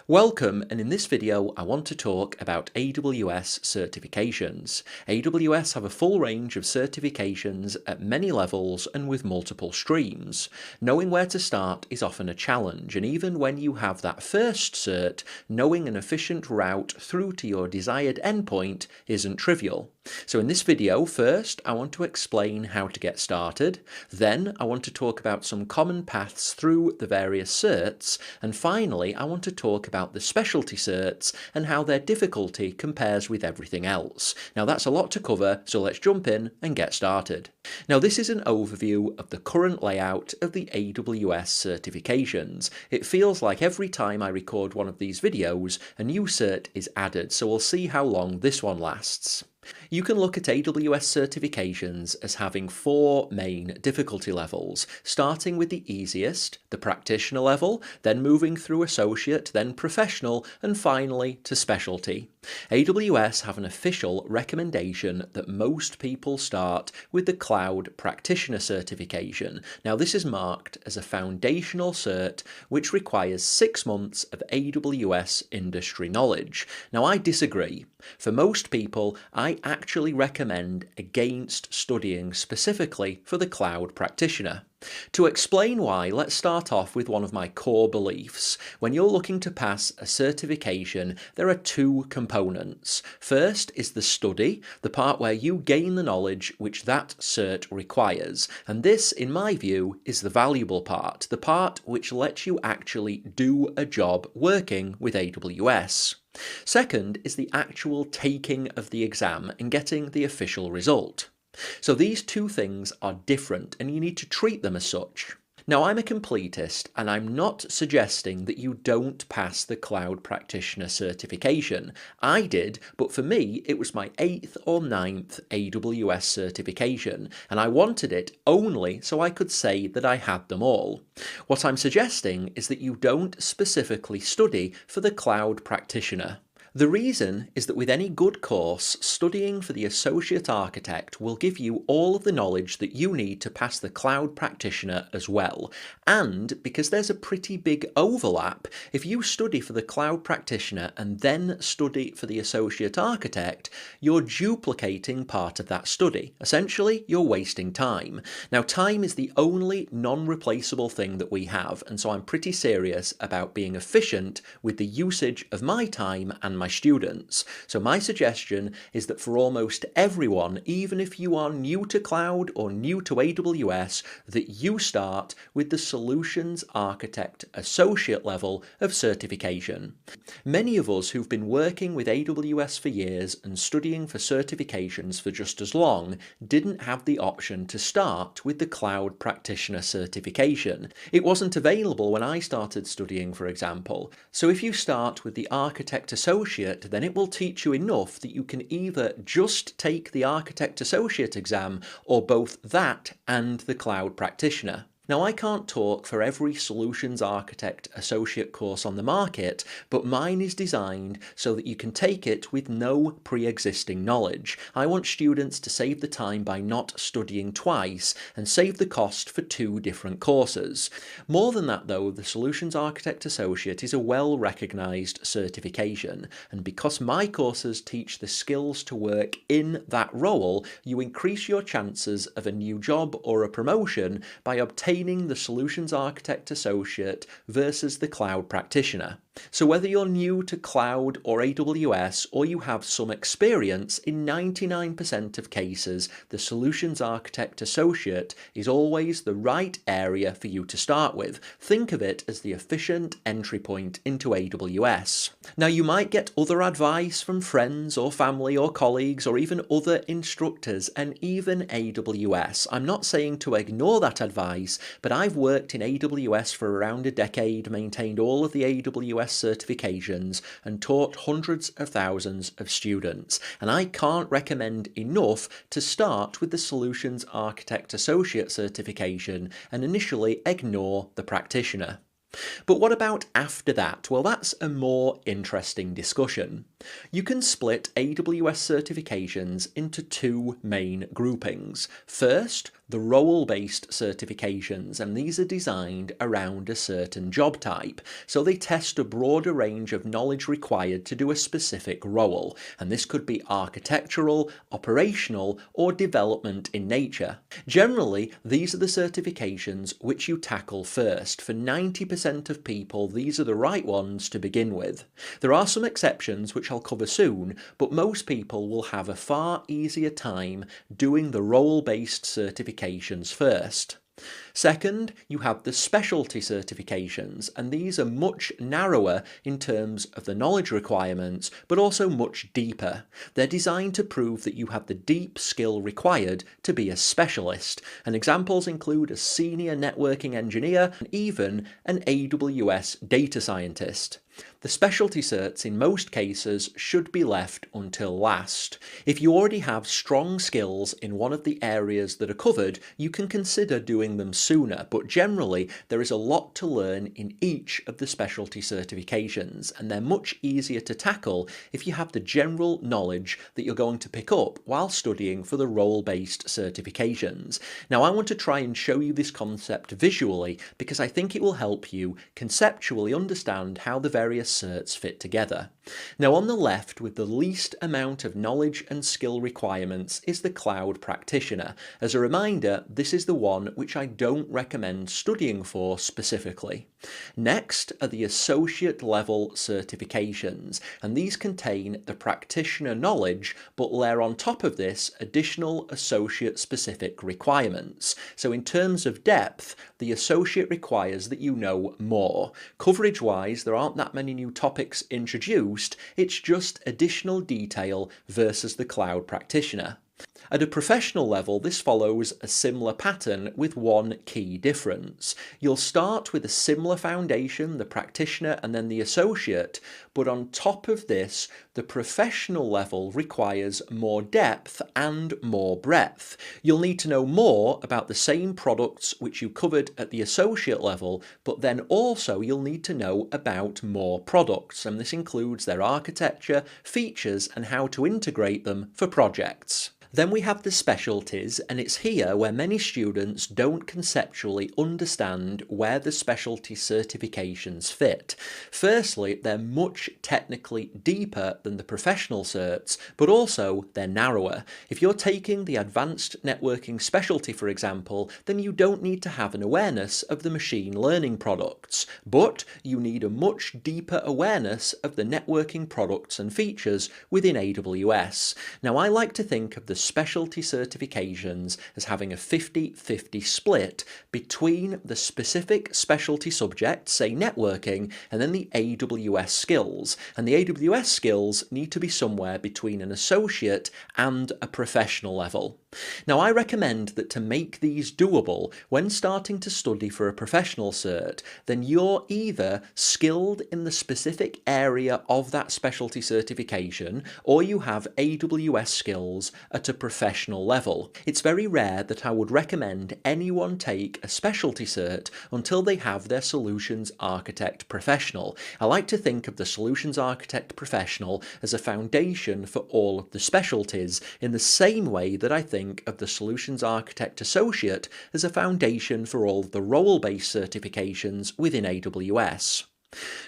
Welcome, and in this video I want to talk about AWS certifications. AWS have a full range of certifications at many levels and with multiple streams. Knowing where to start is often a challenge, and even when you have that first cert, knowing an efficient route through to your desired endpoint isn't trivial. So in this video, first I want to explain how to get started, then I want to talk about some common paths through the various certs, and finally I want to talk about the specialty certs and how their difficulty compares with everything else. Now that's a lot to cover, so let's jump in and get started. Now this is an overview of the current layout of the AWS certifications. It feels like every time I record one of these videos, a new cert is added, so we'll see how long this one lasts. You can look at AWS certifications as having four main difficulty levels, starting with the easiest, the practitioner level, then moving through associate, then professional, and finally to specialty. AWS have an official recommendation that most people start with the Cloud Practitioner certification. Now this is marked as a foundational cert which requires 6 months of AWS industry knowledge. Now I disagree. For most people, I actually recommend against studying specifically for the Cloud Practitioner. To explain why, let's start off with one of my core beliefs. When you're looking to pass a certification, there are two components. First is the study, the part where you gain the knowledge which that cert requires. And this, in my view, is the valuable part, the part which lets you actually do a job working with AWS. Second is the actual taking of the exam and getting the official result. So these two things are different and you need to treat them as such. Now I'm a completist and I'm not suggesting that you don't pass the Cloud Practitioner certification. I did, but for me it was my 8th or 9th AWS certification and I wanted it only so I could say that I had them all. What I'm suggesting is that you don't specifically study for the Cloud Practitioner. The reason is that with any good course, studying for the Associate Architect will give you all of the knowledge that you need to pass the Cloud Practitioner as well. And because there's a pretty big overlap, if you study for the Cloud Practitioner and then study for the Associate Architect, you're duplicating part of that study. Essentially, you're wasting time. Now, time is the only non-replaceable thing that we have, and so I'm pretty serious about being efficient with the usage of my time and my students. So my suggestion is that for almost everyone, even if you are new to cloud or new to AWS, that you start with the Solutions Architect Associate level of certification. Many of us who've been working with AWS for years and studying for certifications for just as long didn't have the option to start with the Cloud Practitioner certification. It wasn't available when I started studying, for example. So if you start with the Architect Associate, then it will teach you enough that you can either just take the Architect Associate exam or both that and the Cloud Practitioner. Now I can't talk for every Solutions Architect Associate course on the market, but mine is designed so that you can take it with no pre-existing knowledge. I want students to save the time by not studying twice and save the cost for 2 different courses. More than that though, the Solutions Architect Associate is a well-recognised certification, and because my courses teach the skills to work in that role, you increase your chances of a new job or a promotion by obtaining the Solutions Architect Associate versus the Cloud Practitioner. So whether you're new to cloud or AWS or you have some experience, in 99% of cases, the Solutions Architect Associate is always the right area for you to start with. Think of it as the efficient entry point into AWS. Now you might get other advice from friends or family or colleagues or even other instructors and even AWS. I'm not saying to ignore that advice, but I've worked in AWS for around a decade, maintained all of the AWS certifications and taught hundreds of thousands of students, and I can't recommend enough to start with the Solutions Architect Associate certification and initially ignore the practitioner. But what about after that? Well, that's a more interesting discussion. You can split AWS certifications into two main groupings. First, the role-based certifications, and these are designed around a certain job type, so they test a broader range of knowledge required to do a specific role, and this could be architectural, operational, or development in nature. Generally, these are the certifications which you tackle first. For 90% of people, these are the right ones to begin with. There are some exceptions which I'll cover soon, but most people will have a far easier time doing the role-based certifications first. Second, you have the specialty certifications, and these are much narrower in terms of the knowledge requirements, but also much deeper. They're designed to prove that you have the deep skill required to be a specialist, and examples include a senior networking engineer and even an AWS data scientist. The specialty certs in most cases should be left until last. If you already have strong skills in one of the areas that are covered, you can consider doing them sooner, but generally there is a lot to learn in each of the specialty certifications, and they're much easier to tackle if you have the general knowledge that you're going to pick up while studying for the role-based certifications. Now, I want to try and show you this concept visually because I think it will help you conceptually understand how the various certs fit together. Now, on the left, with the least amount of knowledge and skill requirements, is the cloud practitioner. As a reminder, this is the one which I don't recommend studying for specifically. Next are the associate level certifications, and these contain the practitioner knowledge but layer on top of this additional associate specific requirements. So in terms of depth, the associate requires that you know more. Coverage wise, there aren't that many new topics introduced, it's just additional detail versus the cloud practitioner. At a professional level, this follows a similar pattern with one key difference. You'll start with a similar foundation, the practitioner and then the associate, but on top of this, the professional level requires more depth and more breadth. You'll need to know more about the same products which you covered at the associate level, but then also you'll need to know about more products, and this includes their architecture, features, and how to integrate them for projects. Then we have the specialties, and it's here where many students don't conceptually understand where the specialty certifications fit. Firstly, they're much technically deeper than the professional certs, but also they're narrower. If you're taking the advanced networking specialty, for example, then you don't need to have an awareness of the machine learning products, but you need a much deeper awareness of the networking products and features within AWS. Now, I like to think of the specialty certifications as having a 50-50 split between the specific specialty subject, say networking, and then the AWS skills. And the AWS skills need to be somewhere between an associate and a professional level. Now, I recommend that to make these doable when starting to study for a professional cert, then you're either skilled in the specific area of that specialty certification, or you have AWS skills at a professional level. It's very rare that I would recommend anyone take a specialty cert until they have their solutions architect professional. I like to think of the solutions architect professional as a foundation for all of the specialties, in the same way that I think of the Solutions Architect Associate as a foundation for all of the role-based certifications within AWS.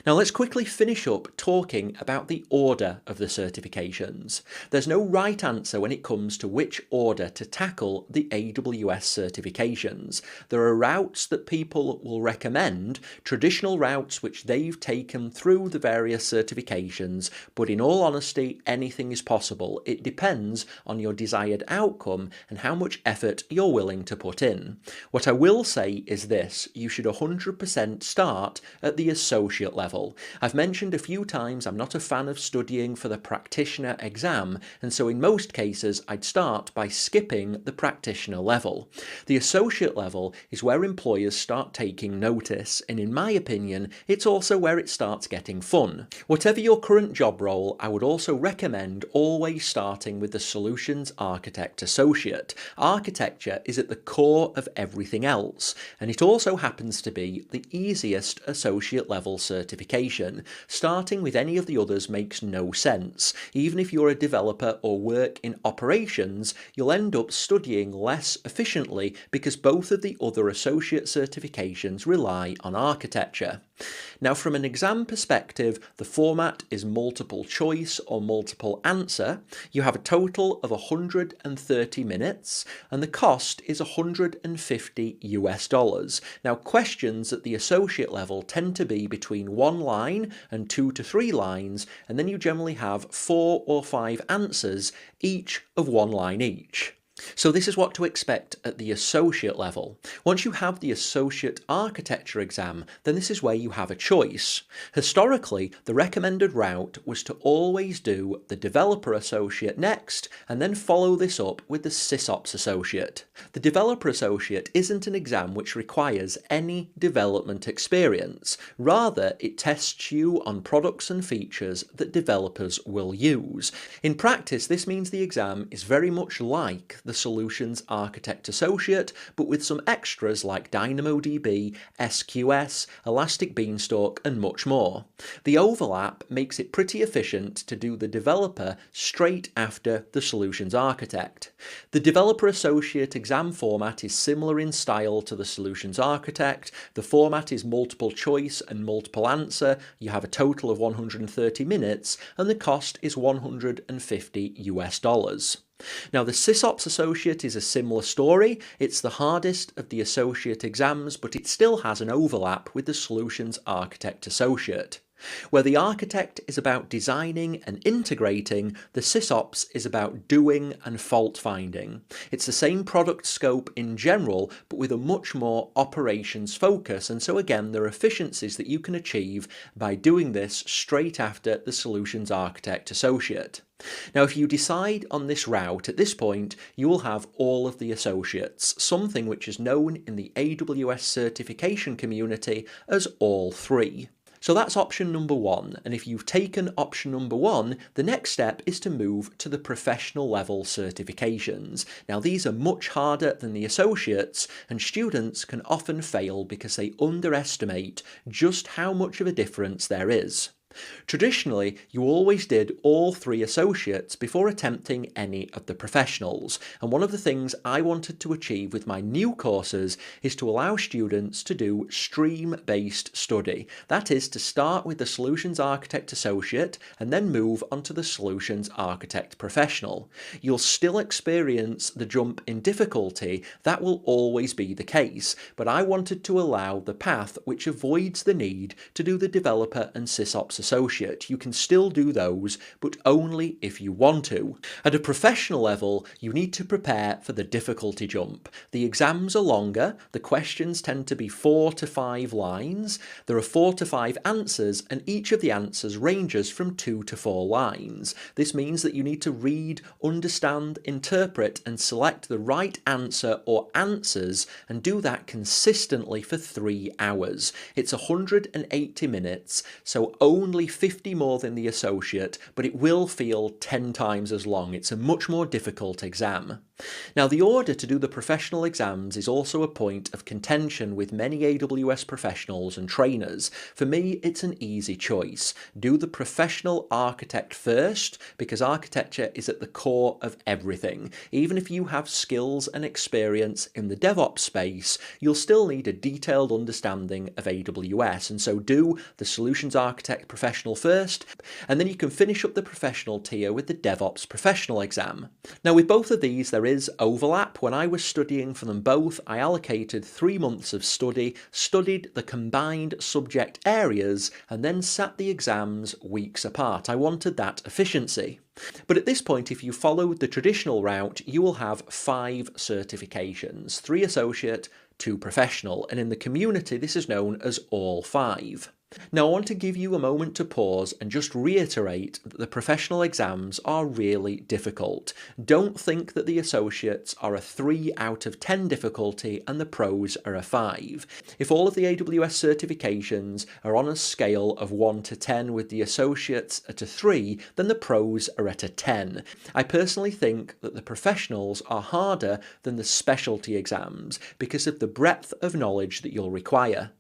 Now, let's quickly finish up talking about the order of the certifications. There's no right answer when it comes to which order to tackle the AWS certifications. There are routes that people will recommend, traditional routes which they've taken through the various certifications, but in all honesty, anything is possible. It depends on your desired outcome and how much effort you're willing to put in. What I will say is this: you should 100% start at the associate level. I've mentioned a few times I'm not a fan of studying for the practitioner exam, and so in most cases I'd start by skipping the practitioner level. The associate level is where employers start taking notice, and in my opinion it's also where it starts getting fun. Whatever your current job role, I would also recommend always starting with the Solutions Architect Associate. Architecture is at the core of everything else, and it also happens to be the easiest associate level certification. Starting with any of the others makes no sense. Even if you're a developer or work in operations, you'll end up studying less efficiently because both of the other associate certifications rely on architecture. Now, from an exam perspective, the format is multiple choice or multiple answer. You have a total of 130 minutes, and the cost is $150. Now, questions at the associate level tend to be between 1 line and 2 to 3 lines, and then you generally have 4 or 5 answers, each of 1 line each. So this is what to expect at the associate level. Once you have the associate architecture exam, then this is where you have a choice. Historically, the recommended route was to always do the developer associate next, and then follow this up with the sysops associate. The developer associate isn't an exam which requires any development experience. Rather, it tests you on products and features that developers will use. In practice, this means the exam is very much like the Solutions Architect Associate, but with some extras like DynamoDB, SQS, Elastic Beanstalk, and much more. The overlap makes it pretty efficient to do the developer straight after the Solutions Architect. The Developer Associate exam format is similar in style to the Solutions Architect. The format is multiple choice and multiple answer. You have a total of 130 minutes, and the cost is $150. Now, the sysops associate is a similar story. It's the hardest of the associate exams, but it still has an overlap with the Solutions Architect Associate. Where the architect is about designing and integrating, the sysops is about doing and fault finding. It's the same product scope in general, but with a much more operations focus, and so again there are efficiencies that you can achieve by doing this straight after the Solutions Architect Associate. Now, if you decide on this route, at this point, you will have all of the associates, something which is known in the AWS certification community as all 3. So that's option number 1, and if you've taken option number 1, the next step is to move to the professional level certifications. Now, these are much harder than the associates, and students can often fail because they underestimate just how much of a difference there is. Traditionally, you always did all 3 associates before attempting any of the professionals, and one of the things I wanted to achieve with my new courses is to allow students to do stream-based study. That is, to start with the Solutions Architect Associate and then move onto the Solutions Architect Professional. You'll still experience the jump in difficulty, that will always be the case, but I wanted to allow the path which avoids the need to do the developer and sysops associate. You can still do those, but only if you want to. At a professional level, you need to prepare for the difficulty jump. The exams are longer, the questions tend to be 4 to 5 lines, there are 4 to 5 answers, and each of the answers ranges from 2 to 4 lines. This means that you need to read, understand, interpret, and select the right answer or answers, and do that consistently for 3 hours. It's 180 minutes, so only 50 more than the associate, but it will feel 10 times as long. It's a much more difficult exam. Now, the order to do the professional exams is also a point of contention with many AWS professionals and trainers. For me, it's an easy choice. Do the professional architect first, because architecture is at the core of everything. Even if you have skills and experience in the DevOps space, you'll still need a detailed understanding of AWS, and so do the Solutions Architect Professional first, and then you can finish up the professional tier with the DevOps Professional exam. Now, with both of these, there is overlap. When I was studying for them both, I allocated 3 months of study, studied the combined subject areas, and then sat the exams weeks apart. I wanted that efficiency. But at this point, if you followed the traditional route, you will have 5 certifications, 3 associate, 2 professional, and in the community this is known as all 5. Now, I want to give you a moment to pause and just reiterate that the professional exams are really difficult. Don't think that the associates are a 3 out of 10 difficulty and the pros are a 5. If all of the AWS certifications are on a scale of 1 to 10 with the associates at a 3, then the pros are at a 10. I personally think that the professionals are harder than the specialty exams because of the breadth of knowledge that you'll require.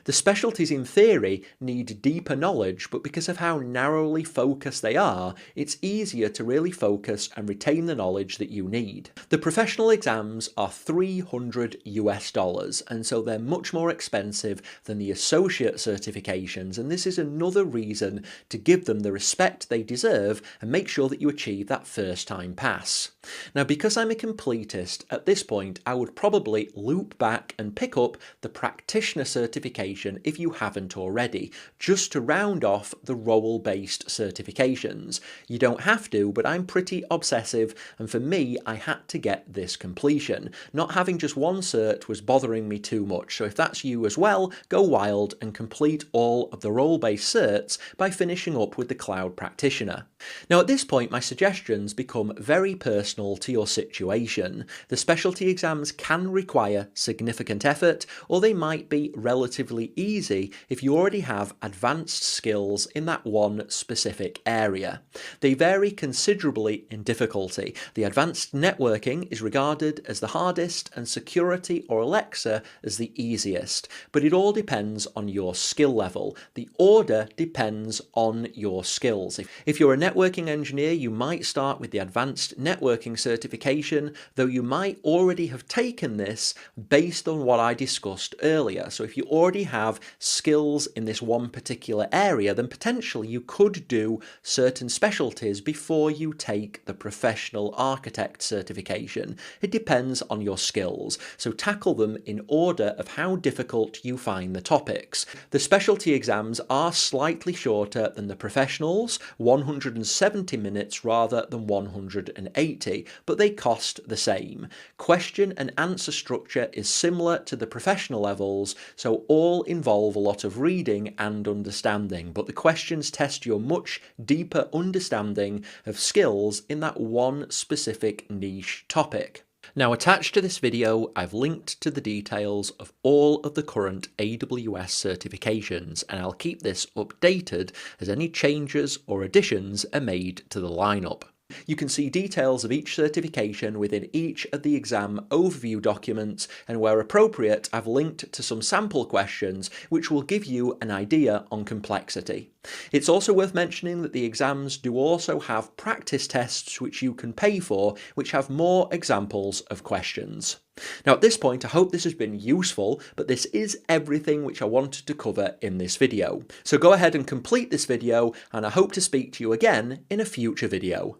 The specialties in theory need deeper knowledge, but because of how narrowly focused they are, it's easier to really focus and retain the knowledge that you need. The professional exams are $300, and so they're much more expensive than the associate certifications, and this is another reason to give them the respect they deserve and make sure that you achieve that first time pass. Now, because I'm a completist, at this point I would probably loop back and pick up the practitioner certification if you haven't already, just to round off the role-based certifications. You don't have to, but I'm pretty obsessive, and for me I had to get this completion. Not having just one cert was bothering me too much, so if that's you as well, go wild and complete all of the role-based certs by finishing up with the cloud practitioner. Now at this point my suggestions become very personal to your situation. The specialty exams can require significant effort, or they might be relatively easy if you already have advanced skills in that one specific area. They vary considerably in difficulty. The advanced networking is regarded as the hardest and security or Alexa as the easiest, but it all depends on your skill level. The order depends on your skills. If you're a networking engineer, you might start with the advanced networking certification, though you might already have taken this based on what I discussed earlier. So if you already have skills in this one particular area, then potentially you could do certain specialties before you take the professional architect certification. It depends on your skills, so tackle them in order of how difficult you find the topics. The specialty exams are slightly shorter than the professionals, 170 minutes rather than 180, but they cost the same. Question and answer structure is similar to the professional levels, so all involve a lot of reading and understanding, but the questions test your much deeper understanding of skills in that one specific niche topic. Now, attached to this video, I've linked to the details of all of the current AWS certifications, and I'll keep this updated as any changes or additions are made to the lineup. You can see details of each certification within each of the exam overview documents, and where appropriate I've linked to some sample questions which will give you an idea on complexity. It's also worth mentioning that the exams do also have practice tests which you can pay for, which have more examples of questions. Now at this point I hope this has been useful, but this is everything which I wanted to cover in this video. So go ahead and complete this video, and I hope to speak to you again in a future video.